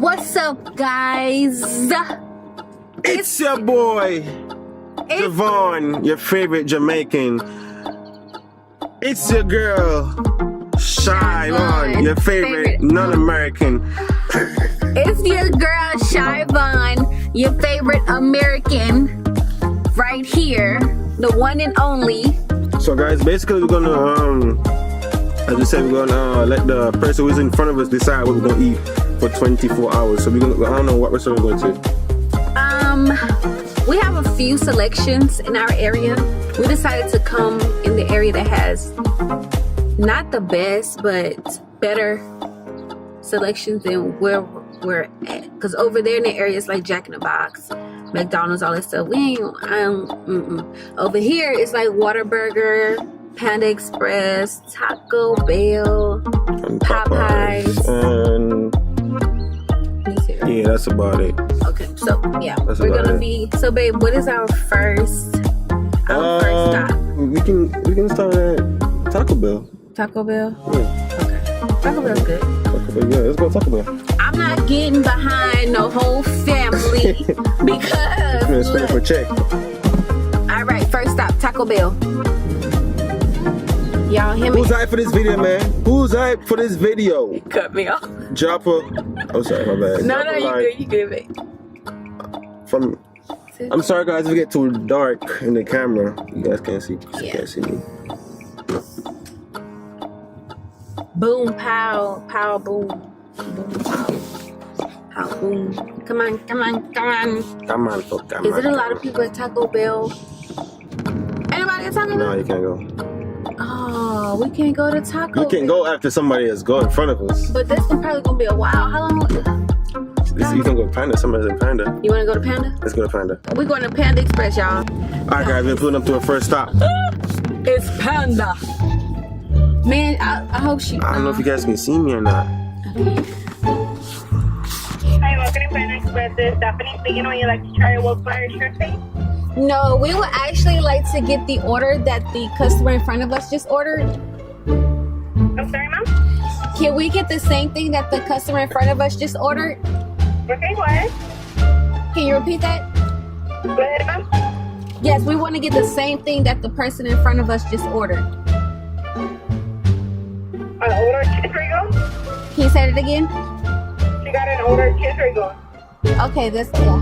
What's up, guys? It's your boy, Javon, your favorite Jamaican. It's your girl, Shyvon, your favorite non-American. It's your girl, Shyvon, your favorite American. Right here, the one and only. So guys, basically we're gonna, as we said, we're gonna let the person who's in front of us decide what we're gonna eat for 24 hours. So we're gonna, I don't know what restaurant we're going to. We have a few selections in our area. We decided to come in the area that has not the best, but better selections than where we're at. Because over there in the areas like Jack in the Box, McDonald's, all that stuff, we ain't, over here it's like Whataburger, Panda Express, Taco Bell, And Popeyes. And yeah, that's about it. Okay, so yeah, That's we're about gonna it. be, so babe, what is our first stop? We can start at Taco Bell. Taco Bell? Yeah, Okay. Taco Bell's good. Taco Bell. Yeah, let's go Taco Bell. I'm not getting behind the whole family because Let's spend for check. alright, first stop, Taco Bell. Y'all hear me? Who's hype for this video, man? Who's hype for this video? Cut me off. Drop a. Oh, sorry, my bad. No, Drop a you like good, babe. From. I'm sorry, guys, if it get too dark in the camera. You guys can't see. You Yeah. can't see me. Boom, pow, pow, boom. Boom, pow. Pow, boom. Come on, come on, come on. Come on, fuck. Come Is on, it a lot come of people at Taco Bell? Anybody at Taco on. Bell? No, you can't go. Oh, we can't go to Taco You can Bell. go after somebody that's go in front of us. But this is probably gonna be a while. How long? You can go Panda. Somebody's in Panda. You wanna go to Panda? Let's go to Panda. We're going to Panda Express, y'all. All right, guys, we're pulling up to our first stop. It's Panda. Man, I hope she. I don't know if you guys can see me or not. Hi, welcome to Panda Express. This is Stephanie speaking. Would you like to try a Wolf Fire shirt, please? No, we would actually like to get the order that the customer in front of us just ordered. I'm sorry, ma'am? Can we get the same thing that the customer in front of us just ordered? Okay, go ahead. Can you repeat that? Go ahead, ma'am. Yes, we want to get the same thing that the person in front of us just ordered. An older kiss Rigo? Can you say it again? She got an older kiss Rigo. Okay, that's yeah.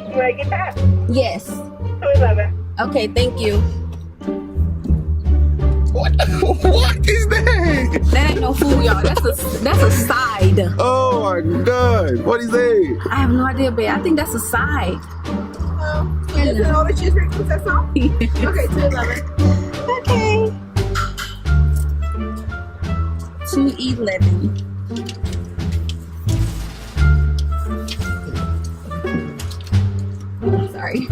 You want to get that? Yes. 211. Okay, thank you. What is that? That ain't no food, y'all. That's a side. Oh my God! What is that? I have no idea, babe. I think that's a side. Is it an older kiss Rigo? That's all? Okay, 211. Okay. 211. Sorry.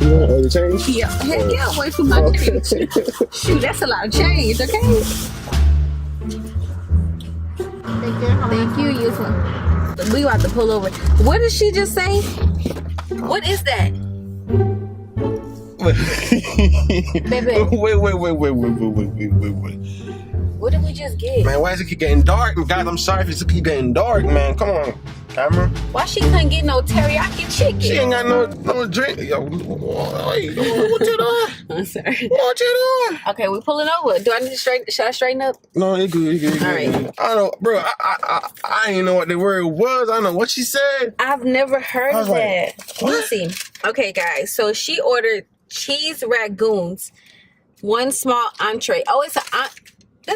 Oh, the change? Yeah, heck yeah, wait for my change. Shoot, that's a lot of change, okay? Thank you, you as well. We about to pull over. What did she just say? What is that? Baby, Wait. what did we just get? Man, why does it keep getting dark? Guys, I'm sorry if it keep getting dark, man. Come on, camera. Why she couldn't get no teriyaki chicken? She ain't got no drink. Yo, wait, what you doing? I'm sorry. What you doing? Okay, we pulling over. Do I need to should I straighten up? No, you good. All right. I don't, bro. I didn't know what the word was. I don't know what she said. I've never heard I of was that. like, Let me see. Okay, guys. So she ordered cheese ragoons, one small entree. Oh, it's that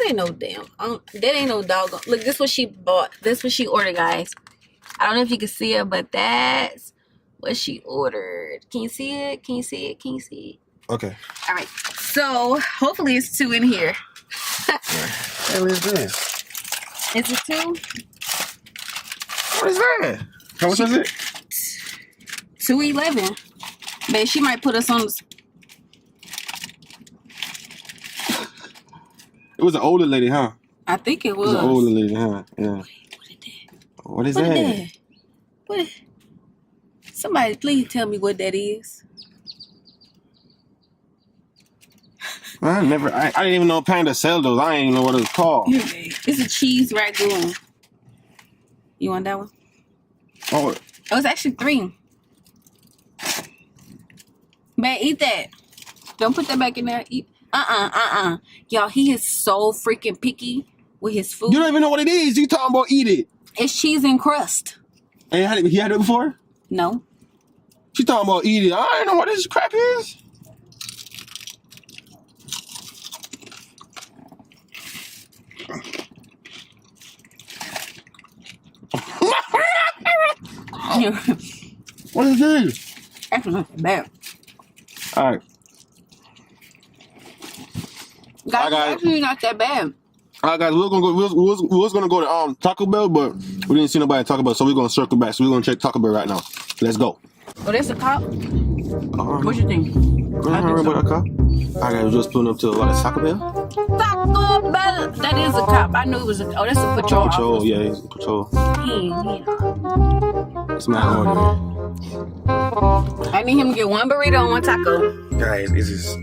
ain't no damn. That ain't no doggone. Look, this is what she bought. This what she ordered, guys. I don't know if you can see it, but that's what she ordered. Can you see it? Can you see it? Can you see it? Okay. All right. So hopefully it's 2 in here. What is this? Is it 2? What is that? How much is it? 211. Man, she might put us on the. It was an older lady, huh? I think it It was. was an older lady, huh? Yeah. What is that? What? Somebody please tell me what that is. I didn't even know Panda sell those. I didn't even know what it was called. It's a cheese ragoon. You want that one? Oh, It was actually 3. Man, eat that. Don't put that back in there. Eat. Y'all, he is so freaking picky with his food. you don't even know what it is. You talking about eat it. It's cheese and crust. And he had it before? No. She talking about eat it. I don't know what this crap is. What is this? Actually, not that bad. All right. Guys, guys. actually not that bad. All right, guys. We was gonna go to Taco Bell, but we didn't see nobody at Taco Bell, so we're gonna circle back. So we're gonna check Taco Bell right now. Let's go. Oh, that's a cop? What you think? I don't remember that cop. All right, guys. We're just pulling up to what is Taco Bell? Taco Bell. That is a cop. I knew it was a. Oh, that's a patrol. Patrol, officer. yeah, he's a patrol. He. It's my order. I need him to get 1 burrito and 1 taco. Guys, this is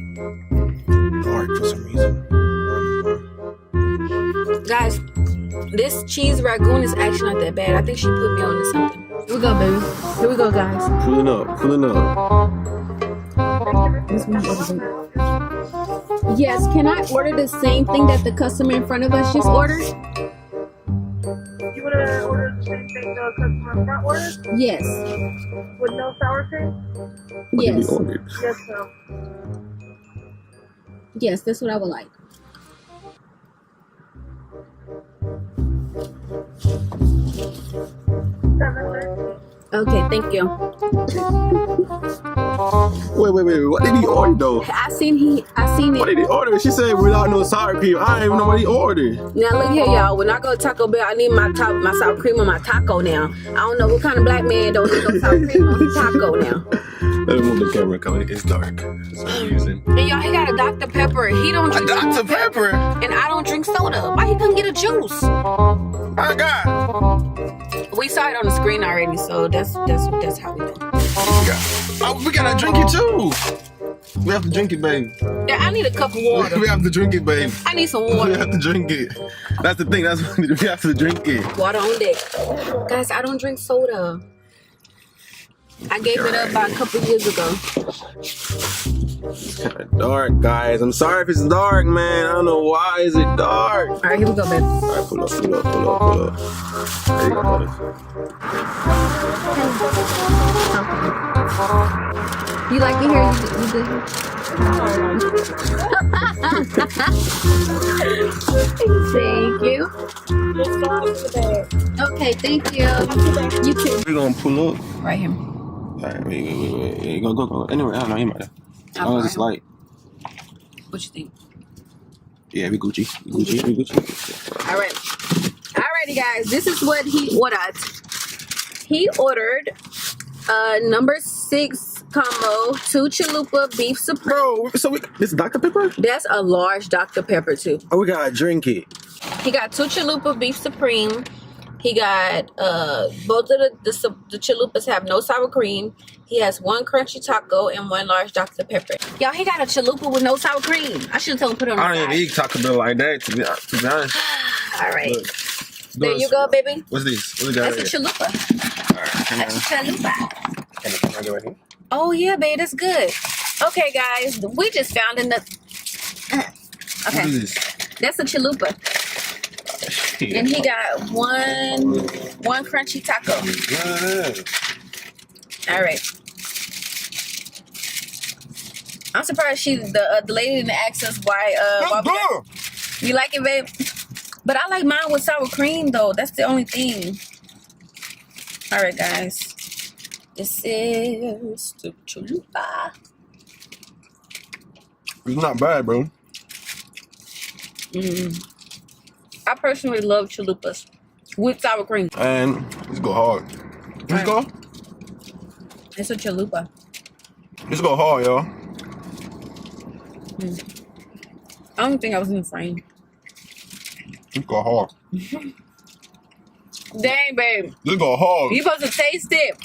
dark for some reason. Guys, this cheese ragoon is actually not that bad. I think she put me on to something. Here we go, baby. Here we go, guys. Pulling up. Yes, can I order the same thing that the customer in front of us just ordered? You want to order the same thing the customer front ordered? Yes. With no sour cream? What did we Yes. order? Yes, sir. Yes, that's what I would like. Okay, thank you. Wait. What did he order though? I seen What it. did he order? She said without no sour cream. I don't even know what he ordered. Now look here, y'all. When I go to Taco Bell, I need my sour cream on my taco now. I don't know what kind of black man don't need no sour cream on his taco now. Let me move the camera coming. It's dark. That's what I'm using. And y'all, he got a Dr. Pepper. He don't drink Dr. Pepper. and I don't drink soda. Why he couldn't get a juice? My God. We saw it on the screen already, so that's how we do. Oh, we gotta drink it too. We have to drink it, babe. Yeah, I need a cup of water. We have to drink it, babe. I need some We water. have to drink it. That's the thing. That's what we have to drink it. Water on deck. Guys, I don't drink soda. I gave it up about a couple years ago. It's kind of dark, guys. I'm sorry if it's dark, man. I don't know why is it dark. All right, here we go, babe. All right, pull up. There you go, buddy. You like it here? You Thank you. Okay, thank you. You too. We're gonna pull up. Right here. All right, wait. Go. Anyway, I don't know. You might have. Oh, it's light. What you think? Yeah, we Gucci. All right. Alrighty, guys. This is what he ordered. He ordered number 6 combo 2 chalupa beef supreme. Bro, so this is Dr. Pepper? That's a large Dr. Pepper too. Oh, we gotta drink it. He got 2 chalupa beef supreme. He got both of the chalupas have no sour cream. He has 1 crunchy taco and 1 large Dr. Pepper. Y'all, he got a chalupa with no sour cream. I should have told him to put it on the I don't side. even eat Taco Bell like that, to be honest. All right. Look, There you go, baby. What's this? What we got That's a here? chalupa. All right, That's a chalupa. can I go right here? Oh, yeah, babe. That's good. Okay, guys. We just found another. What Okay. is this? That's a chalupa. And he got one crunchy taco. Good. All right. I'm surprised the lady didn't ask us why we got, you like it, babe? But I like mine with sour cream though. That's the only thing. All right, guys. This is the chalupa. It's not bad, bro. I personally love chalupas with sour cream. And let's go hard. Let's go. It's a chalupa. Let's go hard, y'all. I don't think I was in the frame. Let's go hard. Dang, babe. Let's go hard. You supposed to taste it.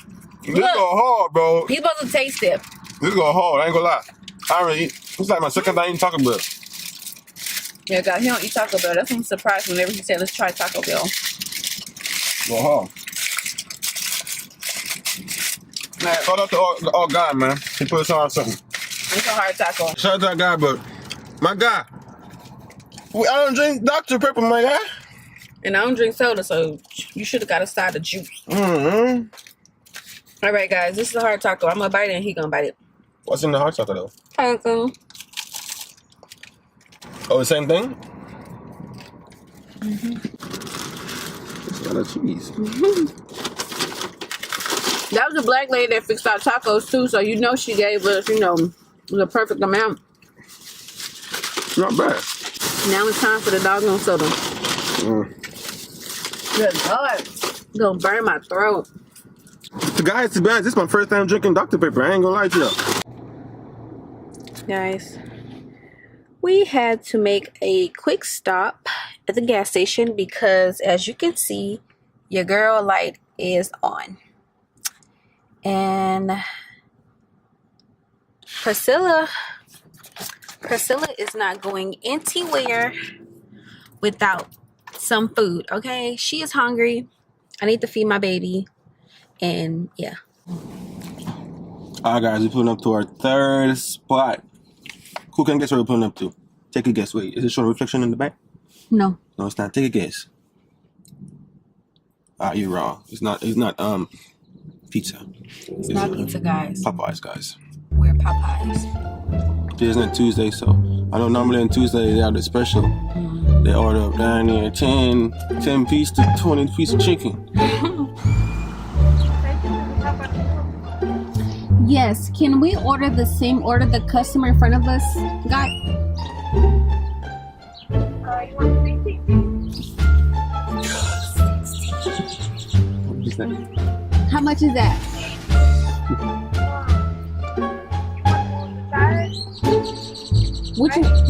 Let's go hard, bro. You supposed to taste it. Let's go hard. I ain't gonna lie. I already eat. It's like my second time eating Taco Bell. Yeah, guys, he don't eat Taco Bell. That's why I'm surprised whenever he said, let's try Taco Bell. Well, shout out to all guy, man. He put us on something. It's a hard taco. Shout out to that guy, but my guy, I don't drink Dr. Pepper, my guy. And I don't drink soda, so you should have got a side of juice. Mm-hmm. All right, guys, this is a hard taco. I'm gonna bite it, and he gonna bite it. What's in the hot taco though? Taco. Oh, the same thing? Mm-hmm. It's got a cheese. Mm-hmm. That was a black lady that fixed our tacos too, so you know she gave us, you know, the perfect amount. Not bad. Now it's time for the doggone soda. Good Lord. It's gonna burn my throat. So guys, to be honest, this is my first time drinking Dr. Pepper. I ain't gonna lie to you. Guys, we had to make a quick stop at the gas station because, as you can see, your girl light is on. And Priscilla is not going anywhere without some food, okay? She is hungry. I need to feed my baby. And yeah. Alright guys, we're pulling up to our third spot. Who can guess where we're pulling up to? Take a guess. Wait, is it showing a reflection in the back? No. No, it's not. Take a guess. You're wrong. It's not pizza. It's not pizza, guys. Popeyes, guys. We're Popeyes. It isn't Tuesday, so I know normally on Tuesday they have the special. They order up down there 10 piece to 20 piece of chicken. Yes, can we order the same order the customer in front of us got? You want 16? What is that? How much is that?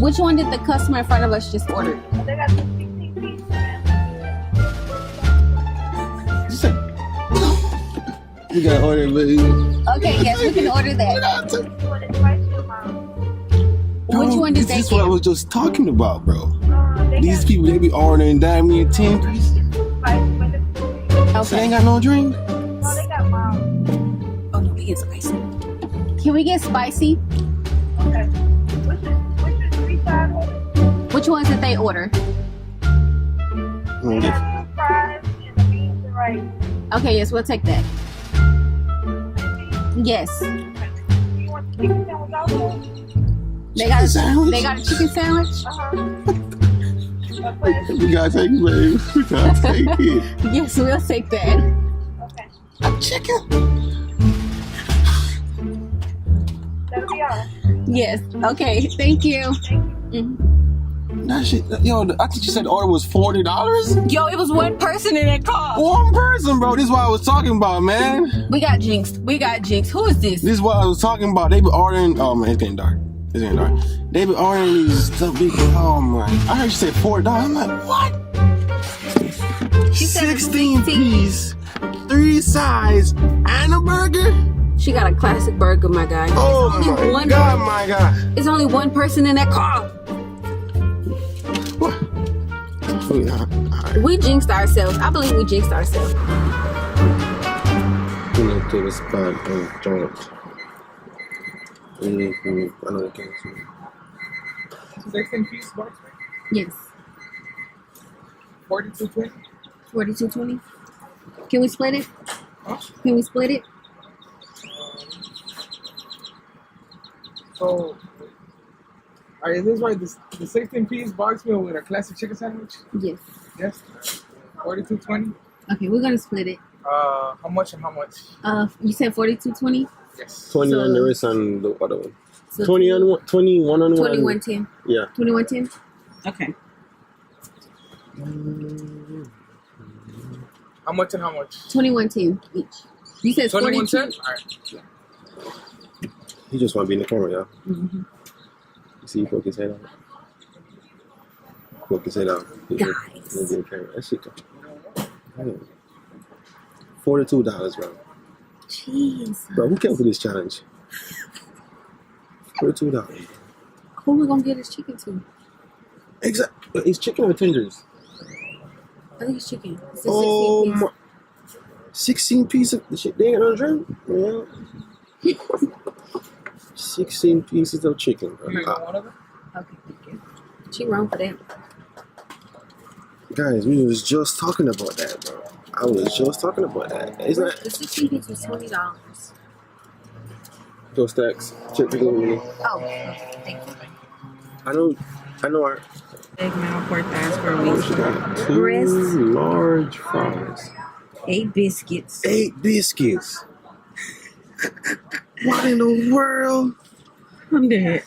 Which one did the customer in front of us just order? They got the 16 piece. You gotta order, baby. Okay, yes, we can order that. Which one did they This is what I get? was just talking about, bro. These people, they be ordering damn near 10 pieces. So they ain't got no drink? No, they got mild. Oh no, we get spicy. Can we get spicy? Okay. Which is 3 sides? Which ones did they order? They got fries and beans and rice. Okay, yes, we'll take that. Yes. You want the chicken sandwich also? They got a chicken sandwich? We gotta take it, baby. We gotta take it. Yes, we'll take that. Okay. A chicken? That'll be all. Yes. Okay. Thank you. Mhm. That shit, yo, I think you said the order was $40? Yo, it was one person in that car. One person, bro. This is what I was talking about, man. We got jinxed. We got jinxed. Who is this? This is what I was talking about. They be ordering. Oh man, it's getting dark. It's getting dark. They be ordering these stuff big. Oh man, I heard you say $4. I'm like, what? She said 16 piece, 3 sides, and a burger. She got a classic burger, my guy. Oh my god, my god. It's only one person in that car. What? We jinxed ourselves. I believe we jinxed ourselves. Pulling up to the spot joint. I know the game. 16 piece box, Yes. 42.20. 42.20. Can we split it? Huh? Can we split it? So, is this right? The 16 piece box meal with a classic chicken sandwich? Yes. Yes. 42.20. Okay, we're gonna split it. How much and how much? You said 42.20. Yes. 20 So- on the wrist on the other one. So 20 on one, 21 on one. 21.10. Yeah. 21.10. Okay. How much and how much? 21.10 each. You said 21 42. cents? Alright. He just want to be in the camera, y'all. Mm-hmm. You see, he poke his head out. Poke his head out. He'll be in the camera. That shit. Damn. $42, bro. Jeez. Bro, who came for this challenge? $42. Who we gonna get his chicken to? Exactly. It's chicken or tenders? I think it's chicken. It's a 16 Oh piece. my. 16 pieces of the shit. They ain't no drink. Yeah. 16 pieces of chicken. You got one of them? Okay, thank you. She wrong for that. Guys, we was just talking about that, bro. I was just talking about that. Isn't that? The 16 piece was $20. Those stacks. Check the game. Oh, okay, thank you. I know. Egg mouth pork thighs for a She week. got 2 Breast. large fries. 8 biscuits. 8 biscuits. What in the world? I'm dead.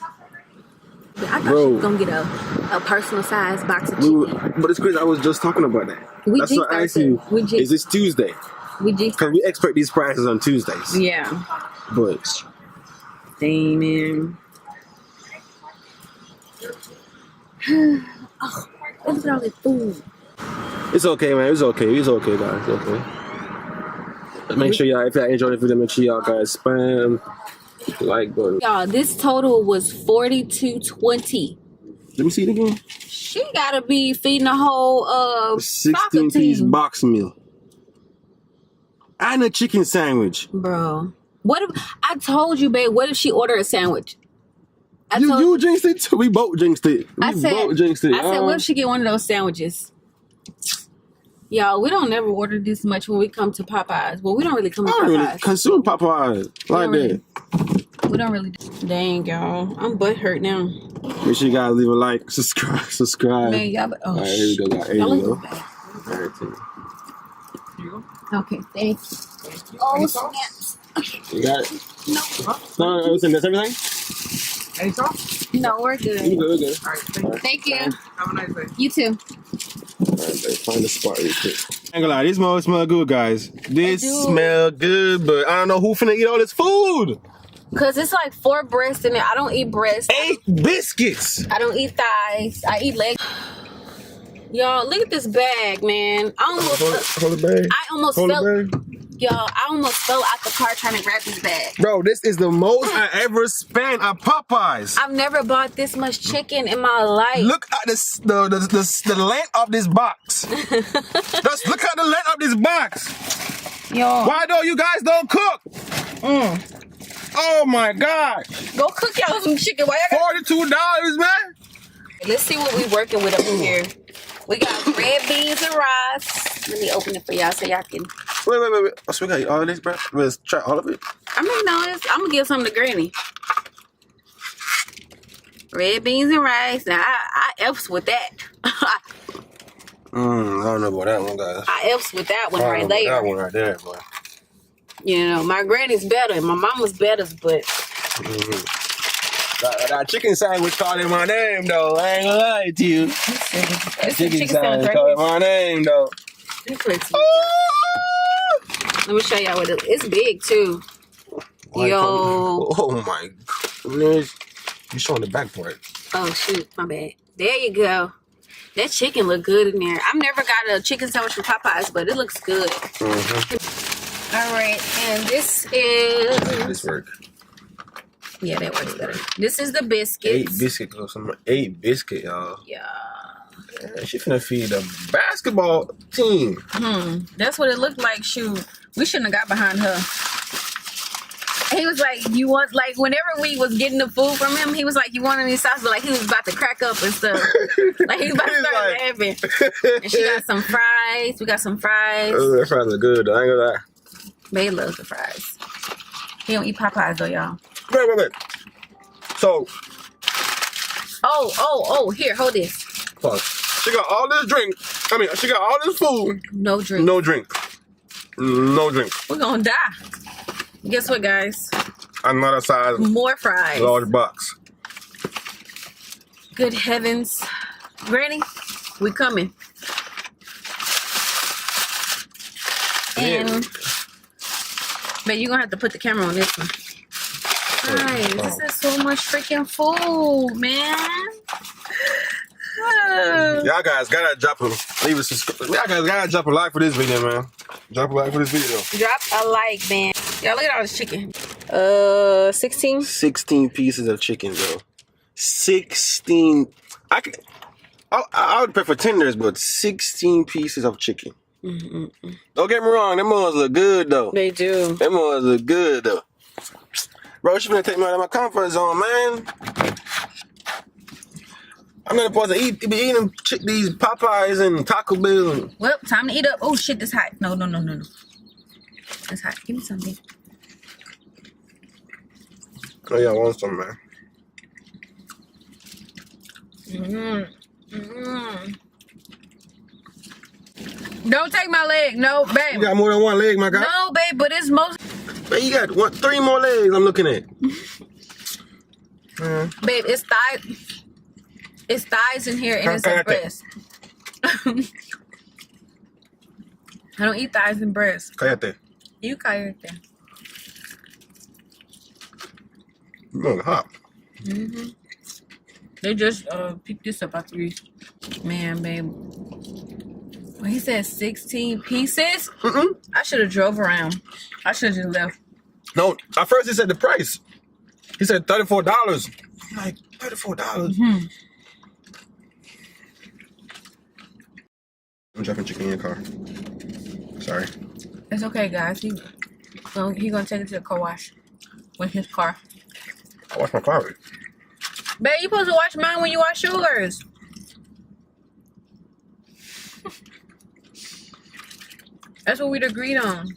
I thought Bro. she was gonna get a personal size box of chicken. But it's crazy. I was just talking about that. We That's what I asked you. Is this Tuesday? We just Because we expect these prices on Tuesdays. yeah. But Damn. Oh, look at all this food. it's okay, man. It's okay. It's okay, guys. It's okay. Make sure y'all, if y'all enjoyed the video, make sure y'all guys spam like button. Y'all, this total was $42.20. Let me see it again. She gotta be feeding the whole 16 piece box meal. And a chicken sandwich. Bro. What if I told you, babe, what if she ordered a sandwich? You jinxed it too. We both jinxed it. I said, what if she get one of those sandwiches? Y'all, we don't never order this much when we come to Popeyes. Well, we don't really come to I don't really Popeyes. consume Popeyes like that. We don't really. Dang, y'all. I'm butt hurt now. Make sure you guys leave a like, subscribe. Man, y'all. Oh, All right, here we go, guys. Here Y'all we go. look bad. All right, too. Here you go. Okay, thank you. Oh, snaps. You got it? No, listen, that's everything? Any sauce? No, we're good. We're good. All right, thank you. Thank you. Have a nice day. You too. Alright, let's find the spot real quick. Ain't gonna lie, this smell good, guys. This do. smell good, but I don't know who finna eat all this food. Cause it's like 4 breasts in it. I don't eat breasts. 8 biscuits. I don't eat thighs. I eat legs. Y'all, look at this bag, man. Hold the bag. I almost Hold fell. the bag. Y'all, I almost fell out the car trying to grab this bag. Bro, this is the most I ever spent at Popeyes. I've never bought this much chicken in my life. Look at the length of this box. Just look at the length of this box. Y'all, Why don't you guys don't cook? Oh my God. go cook y'all some chicken. Why y'all $42, man. Let's see what we working with up here. We got red beans and rice. Let me open it for y'all so y'all can. Wait. Oh, so we got all of this, bro? Let's try all of it. I mean, no, I'm gonna give some to Granny. Red beans and rice. Now I F's with that. I don't know about that one, guys. I F's with that one I right don't know about there. that one right there, boy. You know, my granny's better and my mama's better, but That chicken sandwich calling my name, though. I ain't gonna lie to you. this Chicken sandwich sandwich right calling here. my name, though. Let me show y'all what it's big too. Yo. Oh my goodness. You showing the back part. Oh shoot, my bad. There you go. That chicken look good in there. I've never got a chicken sandwich from Popeyes, but it looks good. All right, and this is. This work. Yeah, that works better. This is the biscuits. 8 biscuit, some 8 biscuit, y'all. Yeah. Yeah, she finna feed the basketball team. That's what it looked like. Shoot, we shouldn't have got behind her. He was like, "You want like?" Whenever we was getting the food from him, he was like, "You want any sauce?" But like he was about to crack up and stuff. Like he was about to start laughing. And she got some fries. We got some fries. Oh, that fries look good, though. I ain't gonna lie. Babe loves the fries. He don't eat Popeyes though, y'all. Wait. So, Oh, here, hold this. pause. She got all this drink. She got all this food. No drink. No drink. No drink. We're gonna die. Guess what, guys? Another size More fries. large box. Good heavens. Granny, we coming. And but you're gonna have to put the camera on this one. Guys, this is so much freaking food, man. Y'all guys gotta drop a like for this video, man. Drop a like for this video. Drop a like, man. Y'all look at all this chicken. 16? 16 pieces of chicken, bro. 16. I would prefer tenders, but 16 pieces of chicken. Don't get me wrong, them ones look good though. They do. Them ones look good though. Bro, she finna take me out of my comfort zone, man. I'm not supposed to be eating these Popeyes and Taco Bell. And... Well, time to eat up. Oh shit, this hot. No. It's hot. Give me something. Oh yeah, I want some, man. Don't take my leg. No, babe. You got more than one leg, my guy. No, babe, but it's most... Man, you got 3 more legs I'm looking at. Babe, it's thighs. It's thighs in here and it's a breast. I don't eat thighs and breasts. Cállate. You cállate. You going hot. They just picked this up after we... Man, babe. Well, he said 16 pieces? I should have drove around. I should have just left. No, at first he said the price. He said $34. I'm like, $34? I'm dropping chicken in your car. Sorry. It's okay, guys. He gonna take it to the car wash with his car. I wash my car. Babe, you supposed to wash mine when you wash yours. That's what we'd agreed on.